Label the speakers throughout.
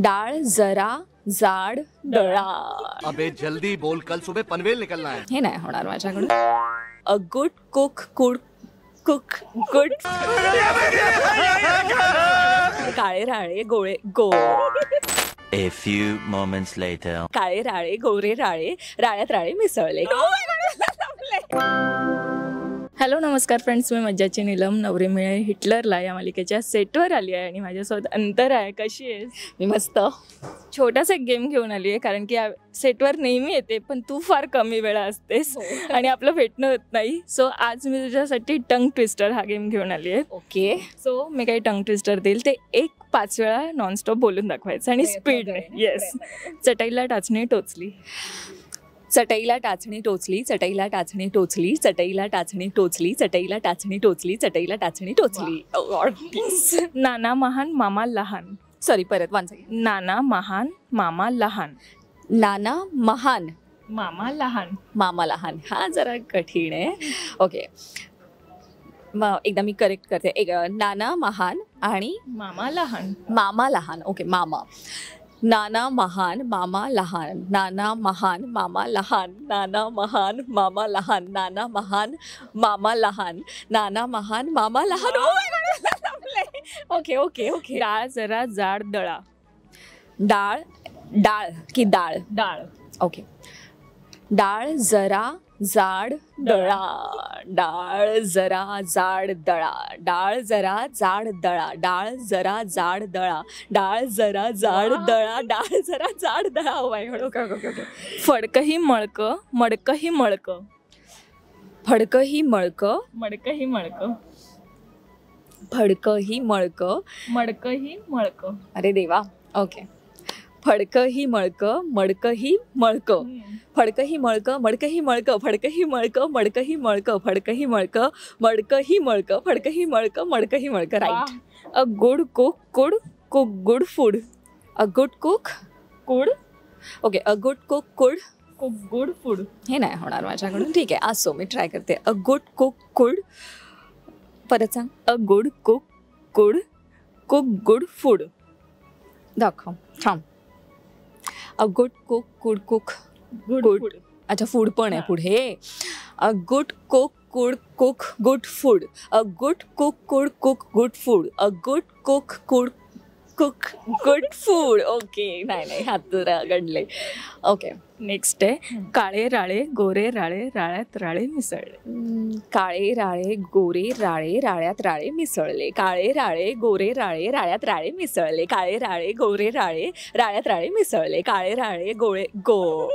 Speaker 1: डाळ जरा जाड दळा.
Speaker 2: अबे जल्दी बोल, कल सुबह पनवेल निकलना है.
Speaker 1: हे नाही होणार माझ्याकडून. अ good cook could cook good. काळे राळे गोळे गो.
Speaker 3: A few moments later.
Speaker 1: काळे राळे गोरे राळे राळ्यात राळे मिसळले. हॅलो नमस्कार फ्रेंड्स, मी मज्जाची नीलम नवरी मिळे हिटलरला या मालिकेच्या सेटवर आली आहे आणि माझ्यासोबत अंतर आहे. कशी आहेस? मी मस्त. छोटासा एक गेम घेऊन आली आहे कारण की सेटवर नेहमी येते पण तू फार कमी वेळा असतेस आणि आपलं भेटणं होत नाही. सो आज मी तुझ्यासाठी टंग ट्विस्टर हा गेम घेऊन आली आहे. ओके, सो मी काही टंग ट्विस्टर देईल ते 5 वेळा नॉनस्टॉप बोलून दाखवायचं आणि स्पीडने. येस. चटईला टाचणी टोचली. चटईला टाचणी टोचली. चटईला टाचणी टोचली. चटईला टाचणी टोचली. चटईला टाचणी टोचली. चटईला टाचणी टोचली. नाना महान मामा लहान. सॉरी, परत 1 सेकंड. नाना महान मामा लहान. नाना महान मामा लहान. मामा लहान हा जरा कठीण आहे. ओके, एकदा मी करेक्ट करते. नाना महान आणि मामा लहान. मामा लहान. ओके, मामा. नाना महान मामा लहान. नाना महान मामा लहान. नाना महान मामा लहान. नाना महान मामा लहान. नाना महान मामा लहान. Okay okay okay. डाळ जरा जाड दळा. डाळ डाळ की डाळ. डाळ. ओके. डाळ जरा जाड दळा. डाळ जरा जाड दळा. डाळ जरा जाड दळा. डाळ जरा जाड दळा. डाळ जरा जाड दळा. डाळ जरा जाड दळा. फडकही मळक मडकही मळक. फडकही मळक मडकही मळक. फडकही मळक मडकही मळक. अरे देवा. ओके. फडकही मळक मडकही मळक. फडकही मळक मडकही मळक. फडकही मळक मडकही मळक. फडकही मळक मडकही मळक. फडकही मळक मडकही मळक. Right. A good cook could cook good food. A good cook could. Okay. A good cook could cook good food. हे नाही होणार माझ्याकडून. ठीक आहे, असो मी ट्राय करते. अ गुड कुक कुड. परत सांग. A good cook could cook good food. दाखव. थांब. A good cook could cook good. अच्छा, फूड पण आहे पुढे. A good cook could cook good food. A good cook could cook good food. A good cook could cook good food. Okay. नाही हात जरा गडले. Okay, next आहे काळे राळे गोरे राळे राळ्यात राळे मिसळले. काळे राळे गोरे राळे राळ्यात राळे मिसळले. काळे राळे गोरे राळे राळ्यात राळे मिसळले. काळे राळे गोरे राळे राळ्यात राळे मिसळले. काळे राळे गोळे गो.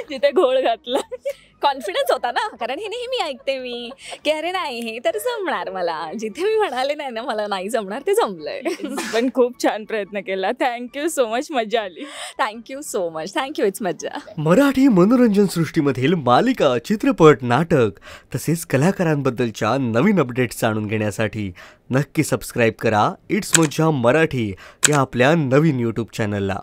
Speaker 1: जिथे घोळ घातला. कॉन्फिडन्स होता ना, कारण हे नेहमी ऐकते मी की अरे नाही हे तर जमणार मला. जिथे मी म्हणाले नाही ना मला नाही जमणार ते जमलंय. पण खूप छान प्रयत्न केला. Thank you so much. मजा आली. Thank you so much. Thank you. It's मज्जा.
Speaker 4: मराठी मनोरंजन सृष्टीमधील मालिका, चित्रपट, नाटक तसेच कलाकारांबद्दलच्या नवीन अपडेट्स जाणून घेण्यासाठी नक्की सबस्क्राईब करा इट्स मज्जा मराठी या आपल्या नवीन यूट्यूब चॅनलला.